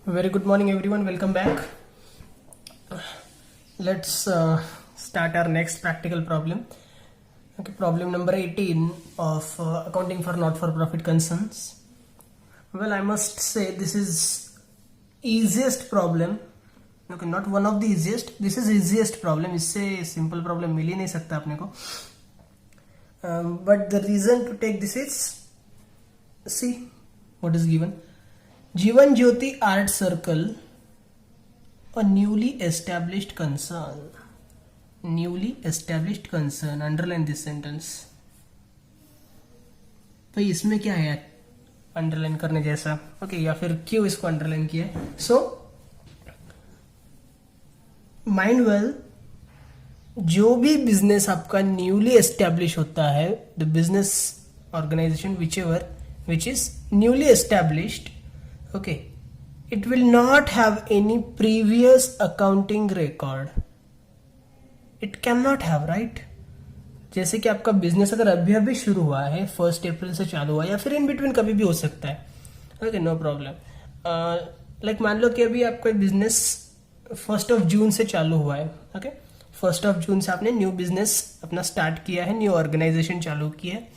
Very good morning, everyone. Welcome back. Let's start our next practical problem. Okay, problem number 18 of accounting for not-for-profit concerns. Well, I must say this is easiest problem. Okay, not one of the easiest. This is easiest problem. इससे simple problem मिल ही नहीं सकता अपने को. But the reason to take this is, see what is given. Jeevan Jyoti Art Circle, a newly established concern. Newly established concern. Underline this sentence. तो इसमें क्या है underline करने जैसा? ओके, या फिर क्यों इसको अंडरलाइन किया? सो माइंड वेल, जो भी बिजनेस आपका न्यूली एस्टैब्लिश होता है, the business organisation which is newly established, okay, it will not have any previous accounting record. It cannot have, right? जैसे कि आपका बिजनेस अगर अभी अभी शुरू हुआ है, 1 अप्रैल से चालू हुआ या फिर इन बिटवीन कभी भी हो सकता है. Okay, no problem. लाइक मान लो कि अभी आपका बिजनेस 1 जून से चालू हुआ है. ओके, 1 जून से आपने न्यू बिजनेस अपना स्टार्ट किया है, न्यू ऑर्गेनाइजेशन चालू किया है.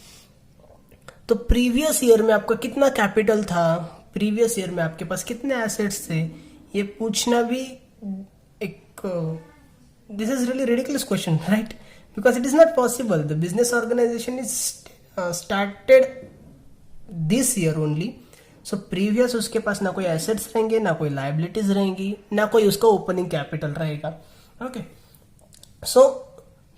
तो प्रीवियस ईयर में आपका कितना कैपिटल था, प्रीवियस ईयर में आपके पास कितने एसेट्स थे, ये पूछना भी एक this is really ridiculous question, right? Because it is not possible. The business organisation is started this year only. So previous उसके पास ना कोई एसेट्स रहेंगे, ना कोई लाइबिलिटीज रहेंगी, ना कोई उसका ओपनिंग कैपिटल रहेगा. Okay, so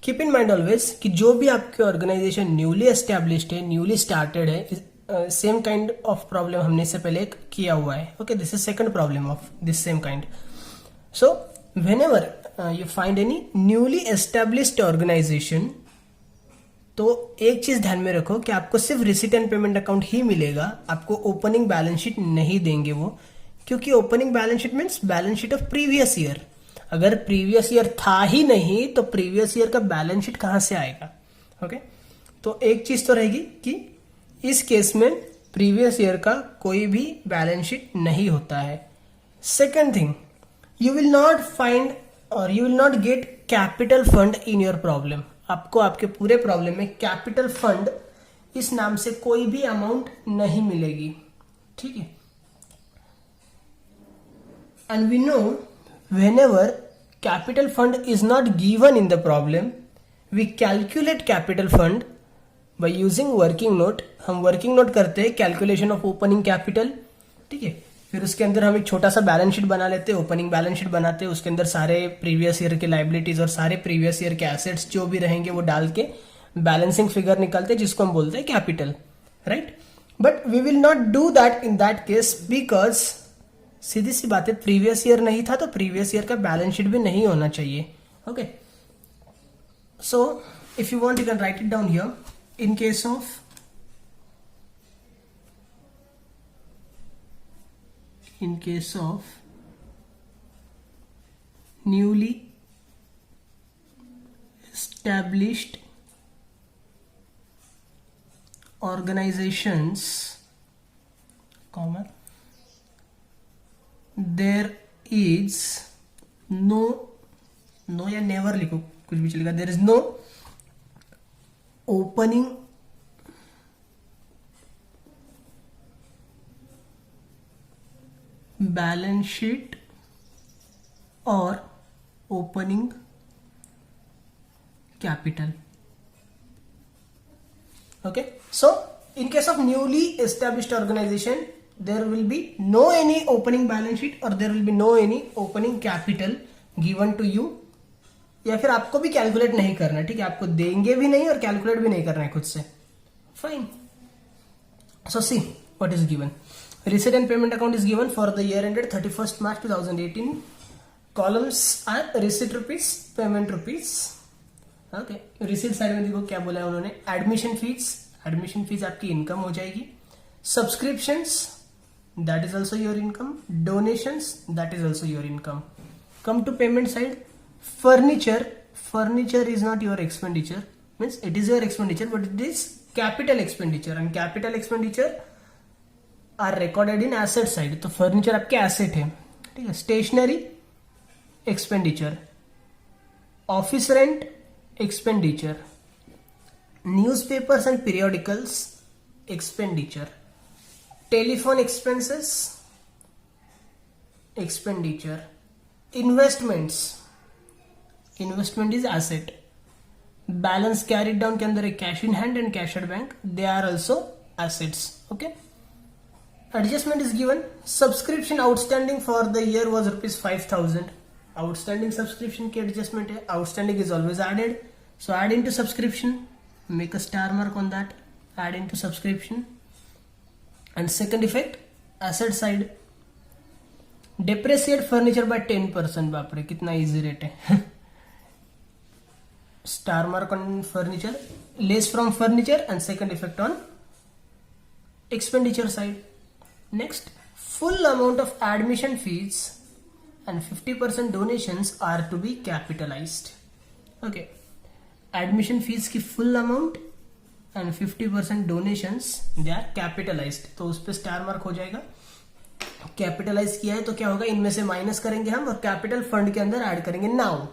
keep in mind always कि जो भी आपके ऑर्गेनाइजेशन न्यूली एस्टैब्लिश्ड है, न्यूली स्टार्टेड है, सेम काइंड ऑफ प्रॉब्लम हमने इससे पहले किया हुआ है. Okay, this is second problem of this same kind. So whenever you find any newly established organisation, तो एक चीज ध्यान में रखो कि आपको सिर्फ रिसीट एंड पेमेंट अकाउंट ही मिलेगा, आपको ओपनिंग बैलेंस शीट नहीं देंगे वो, क्योंकि opening balance sheet means balance sheet of previous year. अगर प्रीवियस ईयर था ही नहीं तो प्रीवियस ईयर का बैलेंस शीट कहां से आएगा? ओके, तो एक चीज तो रहेगी कि इस केस में प्रीवियस ईयर का कोई भी बैलेंस शीट नहीं होता है. Second thing, you will not find और you will not get capital fund in your problem. आपको आपके पूरे प्रॉब्लम में कैपिटल फंड इस नाम से कोई भी अमाउंट नहीं मिलेगी. ठीक है, and we know whenever capital fund is not given in the problem, we calculate capital fund by using working note. हम वर्किंग नोट करते हैं कैलकुलेशन ऑफ ओपनिंग कैपिटल. ठीक है, फिर उसके अंदर हम एक छोटा सा बैलेंस शीट बना लेते हैं, ओपनिंग बैलेंस शीट बनाते हैं, उसके अंदर सारे प्रीवियस ईयर के लाइबिलिटीज और सारे प्रीवियस ईयर के एसेट्स जो भी रहेंगे वो डाल के बैलेंसिंग फिगर निकालते हैं, जिसको हम बोलते हैं capital, right? But we will not do that in that case, because सीधी सी बात है, प्रीवियस ईयर नहीं था तो प्रीवियस ईयर का बैलेंस शीट भी नहीं होना चाहिए. Okay, so if you want you can write it down here. In case of newly established organizations, comma, there is no या never लिखो, कुछ भी चलेगा. there is no opening balance sheet or opening capital. Okay, so in case of newly established organization, there will be no any opening balance sheet or there will be no any opening capital given to you, या फिर आपको भी calculate नहीं करना. ठीक है, आपको देंगे भी नहीं और कैलकुलेट भी नहीं करना है खुद से. Fine. So see what is given. Receipt and payment account is given for the year ended 31st March 2018. Columns are receipt rupees, payment rupees. Okay, receipt side में देखो क्या बोला है उन्होंने. एडमिशन फीस आपकी इनकम हो जाएगी. Subscriptions, that is also your income. Donations, that is also your income. Come to payment side. Furniture is not your expenditure, means it is your expenditure but it is capital expenditure, and capital expenditure are recorded in asset side, तो furniture आपके asset है, ठीक है. Stationery expenditure, office rent expenditure, newspapers and periodicals expenditure, telephone expenses expenditure, investments, investment is asset, balance carried down के अंदर एक cash in hand and cash at bank, they are also assets. Okay. Adjustment is given. Subscription outstanding for the year was ₹5,000. Outstanding subscription की adjustment है. Outstanding is always added, so add in to subscription, make a star mark on that, add in to subscription. And second effect, asset side, depreciate furniture by 10%. बाप रे, कितना easy rate है. Star mark on furniture, less from furniture, and second effect on expenditure side. Next, full amount of admission fees and 50% donations are to be capitalized. Okay, admission fees की full amount and 50% donations they are capitalized, तो उस पर star mark हो जाएगा. Capitalise किया है तो क्या होगा, इनमें से माइनस करेंगे हम और कैपिटल फंड के अंदर ऐड करेंगे. Now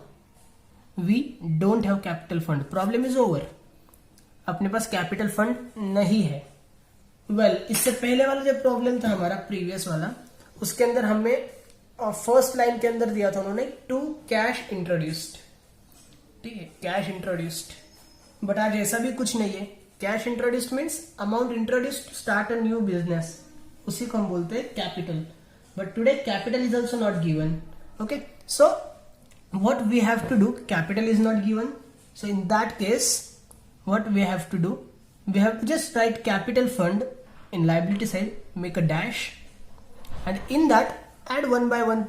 we don't have capital fund, problem is over. अपने पास कैपिटल फंड नहीं है. वेल, इससे पहले वाला जो प्रॉब्लम था हमारा प्रीवियस वाला, उसके अंदर हमें फर्स्ट लाइन के अंदर दिया था उन्होंने टू कैश इंट्रोड्यूस्ड. ठीक है, कैश इंट्रोड्यूस्ड. बट आज ऐसा भी कुछ नहीं है. Cash introduced means amount introduced start a new business, उसी को हम बोलते हैं capital. But today capital is also not given. Okay, so what we have to do, capital is not given, so in that case what we have to do, we have to just write capital fund in liability side, make a dash, and in that add one by one.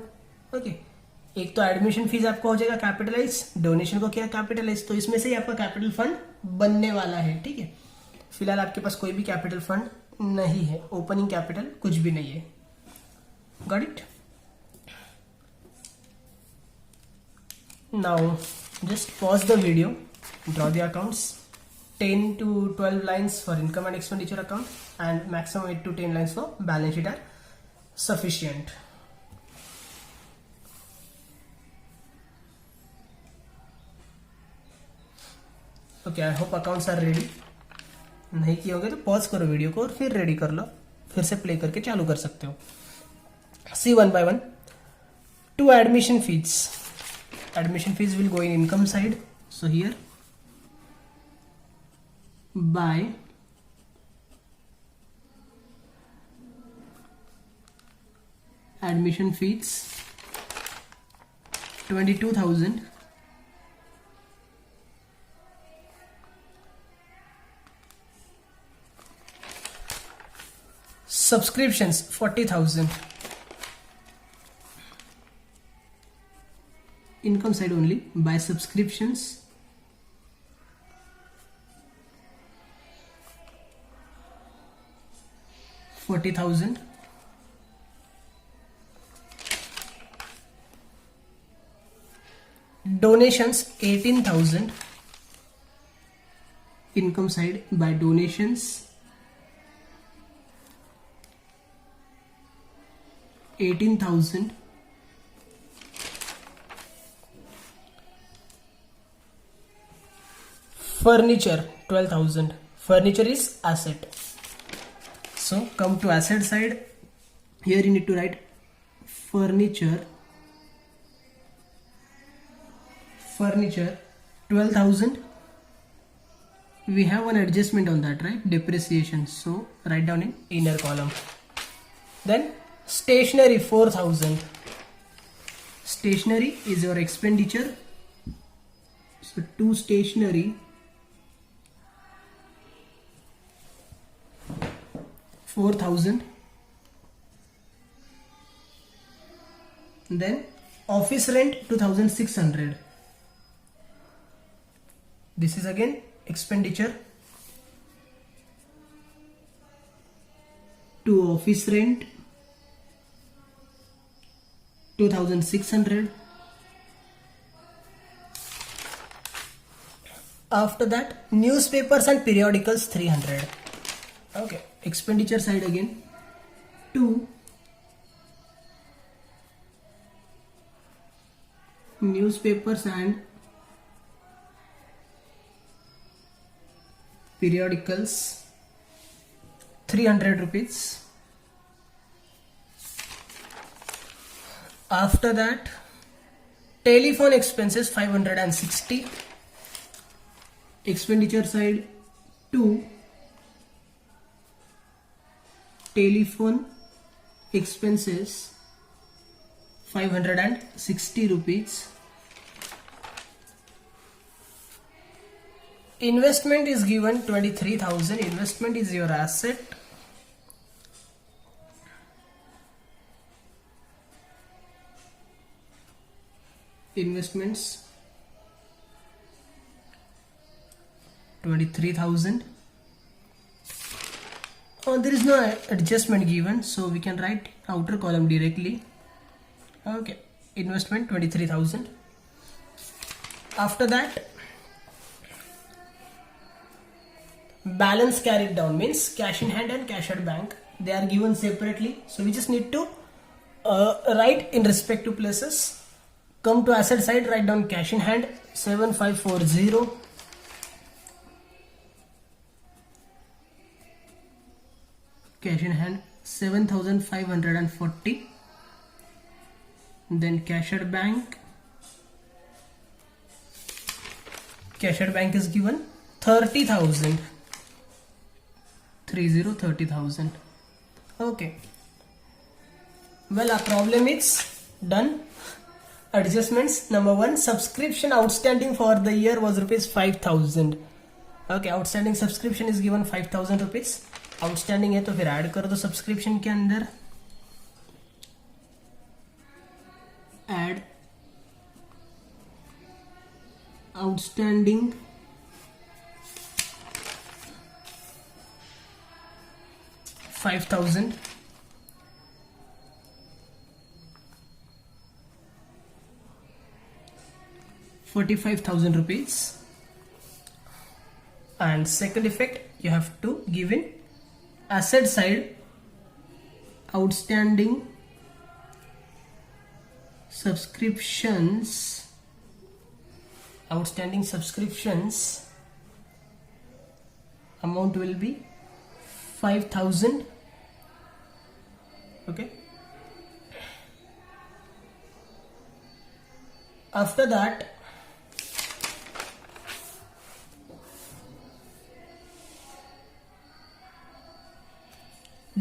okay, एक तो admission fees आपका हो जाएगा capitalise, donation को किया capitalise, तो इसमें से ही आपका कैपिटल फंड बनने वाला है. ठीक है, फिलहाल आपके पास कोई भी कैपिटल फंड नहीं है, ओपनिंग कैपिटल कुछ भी नहीं है. Got it? Now just pause the video, draw the accounts, 10 to 12 lines for income and expenditure account and maximum 8 to 10 lines for balance sheet are sufficient. Okay, I hope accounts are ready. नहीं किए होंगे तो pause करो video को और फिर ready कर लो, फिर से प्ले करके चालू कर सकते हो. See one by one. Two admission fees. Admission fees will go in income side, so here by admission fees 22,000, subscriptions 40,000, income side only by subscriptions 40,000, donations 18,000, income side by donations 18,000, furniture 12,000. Furniture is asset, so come to asset side. Here you need to write furniture 12,000. We have one adjustment on that, right? Depreciation, so write down in inner column. Then stationery 4,000. Stationery is your expenditure, so to stationery 4,000. Then office rent 2,600. This is again expenditure to office rent 2,600. After that, newspapers and periodicals 300. Okay, expenditure side again, 2 newspapers and periodicals, 300 rupees. After that, telephone expenses 560. Expenditure side 2 telephone expenses 560 rupees. Investment is given 23,000. Investment is your asset. Investments 23,000. There is no adjustment given, so we can write outer column directly. Okay, investment 23,000. After that, balance carried down means cash in hand and cash at bank. They are given separately, so we just need to write in respective places. Come to asset side, write down cash in hand 7540. Cash in hand 7,540. Then cash at bank. Cash at bank is given 30,000. 30,000. Okay. Well, our problem is done. Adjustments. Number 1, subscription outstanding for the year was rupees 5,000. Okay, outstanding subscription is given 5,000 rupees. Outstanding है तो फिर add कर दो subscription के अंदर. Add outstanding $5,000. ₹45,000. And second effect, you have to give in asset side outstanding subscriptions. Outstanding subscriptions amount will be 5,000. Okay. After that,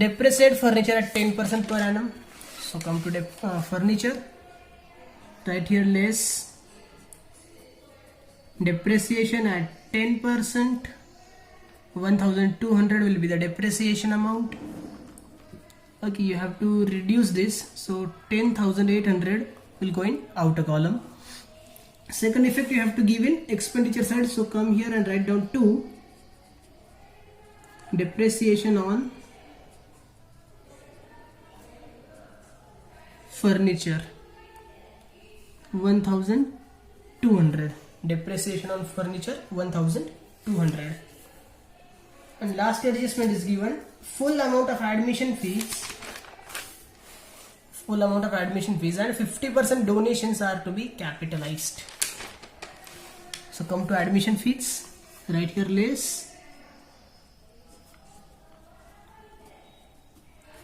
depreciate furniture at 10% per annum. So come to furniture. Right here less depreciation at 10%. 1,200 will be the depreciation amount. Okay, you have to reduce this. So 10,800 will go in outer column. Second effect, you have to give in expenditure side. So come here and write down 2 depreciation on furniture 1,200. Depreciation on furniture 1,200. And last adjustment is given full amount of admission fees. Full amount of admission fees and 50% donations are to be capitalized. So come to admission fees. Right here less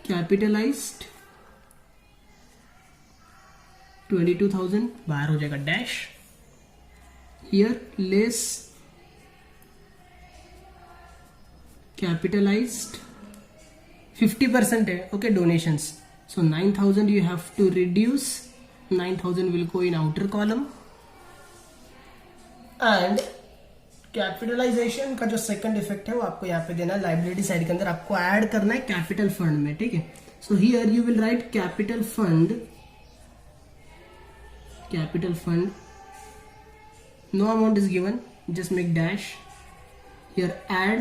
capitalized 22,000. बाहर हो जाएगा dash. Here less capitalized 50% है. Okay, donations. So 9,000 you have to reduce. 9,000 will go in outer column. And capitalisation का जो second effect है वो आपको यहाँ पे देना. लाइबिलिटी साइड के अंदर आपको ऐड करना है कैपिटल फंड में. ठीक है. So here you will write capital fund. Capital fund, no amount is given, just make dash. Here add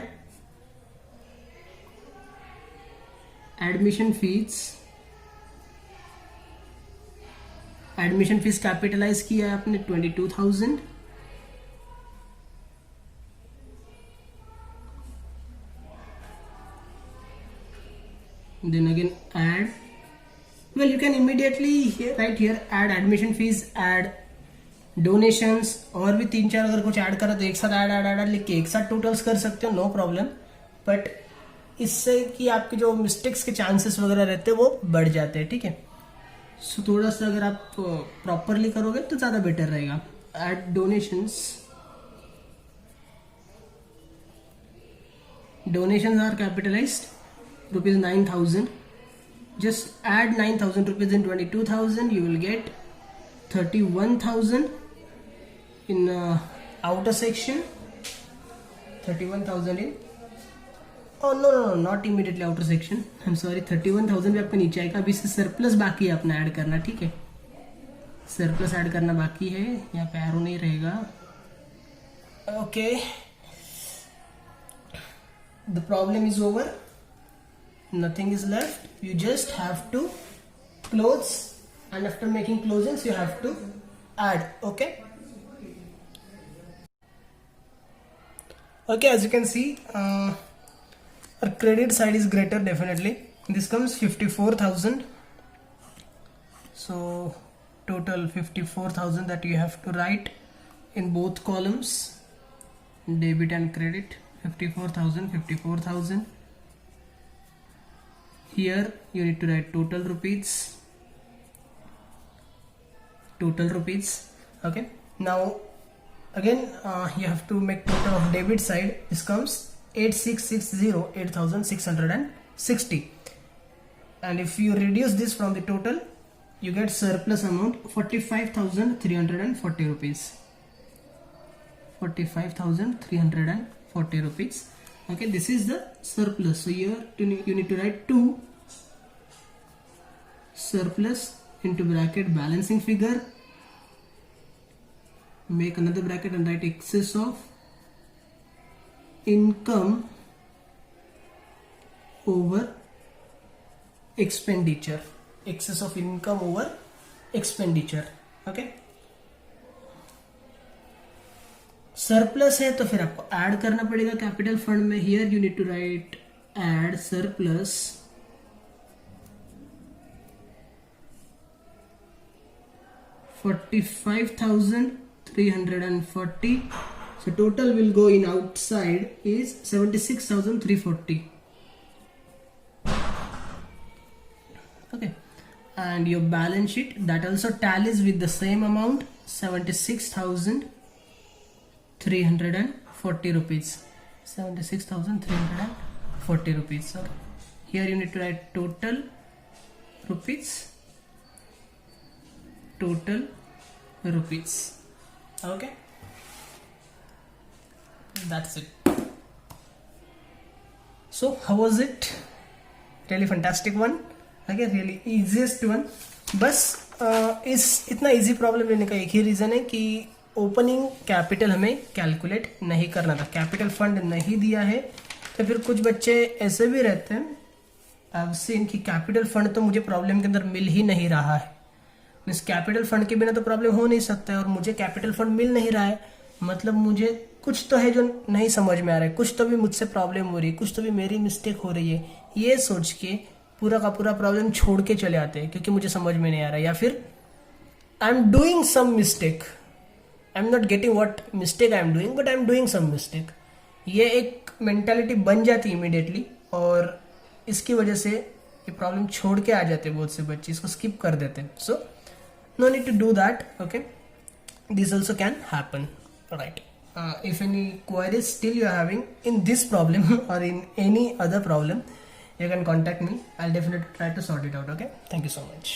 admission fees. Admission fees capitalize किया है आपने 22,000. then again add. Well, you can immediately write here add admission fees, add donations, और भी 3-4 अगर कुछ add करा तो एक साथ ऐड लिख के एक साथ टोटल्स कर सकते हो, नो प्रॉब्लम. बट इससे कि आपके जो मिस्टेक्स के चांसेस वगैरह रहते हैं वो बढ़ जाते हैं. ठीक है, सो थोड़ा सा अगर आप प्रॉपरली करोगे तो ज़्यादा बेटर रहेगा. Add donations, donations are capitalized, rupees 9,000. Just add 9,000 rupees in 22,000, you will get 31,000 in outer section. 31,000 in, oh no, not immediately outer section, I'm sorry. 31,000 भी आपका नीचे आएगा. अभी से सरप्लस बाकी है अपना ऐड करना. ठीक है, सरप्लस ऐड करना बाकी है, यहाँ पे एरो नहीं रहेगा. Okay, the problem is over, nothing is left. You just have to close, and after making closings you have to add. Okay, as you can see, our credit side is greater, definitely. This comes 54,000, so total 54,000 that you have to write in both columns, debit and credit. 54,000. Here you need to write total rupees. Okay, now again you have to make total of debit side. This comes 8,660, and if you reduce this from the total, you get surplus amount 45,340 rupees. 45,340 rupees. Okay, this is the surplus. So here you need to write 2 surplus into bracket balancing figure, make another bracket and write excess of income over expenditure. Excess of income over expenditure. Okay, surplus है तो फिर आपको add करना पड़ेगा capital fund में. Here you need to write add surplus 45,340. so total will go in outside is 76,340. okay, and your balance sheet that also tallies with the same amount, 76,340 rupees. 76,340 rupees. So here you need to write total rupees. Okay, that's it. So how was it? Really fantastic one. Okay, really easiest one. बस इस इतना easy problem लेने का एक ही reason है कि opening capital हमें calculate नहीं करना था, कैपिटल फंड नहीं दिया है. तो फिर कुछ बच्चे ऐसे भी रहते हैं, अब से इनकी कैपिटल फंड तो मुझे प्रॉब्लम के अंदर मिल ही नहीं रहा है. मीन्स कैपिटल फंड के बिना तो प्रॉब्लम हो नहीं सकता है, और मुझे कैपिटल फंड मिल नहीं रहा है, मतलब मुझे कुछ तो है जो नहीं समझ में आ रहा है, कुछ तो भी मुझसे प्रॉब्लम हो रही है, कुछ तो भी मेरी मिस्टेक हो रही है. ये सोच के पूरा का पूरा प्रॉब्लम छोड़ के चले आते हैं क्योंकि मुझे समझ में नहीं आ रहा, या फिर I am doing some mistake, I am not getting what mistake I am doing, but I am doing some mistake. ये एक मेंटालिटी बन जाती है इमीडिएटली, और इसकी वजह से ये प्रॉब्लम छोड़ के आ जाते हैं बहुत से बच्चे, इसको स्किप कर देते हैं. So no need to do that. Okay, this also can happen, right. If any queries still you are having in this problem or in any other problem, you can contact me. I'll definitely try to sort it out. Okay, thank you so much.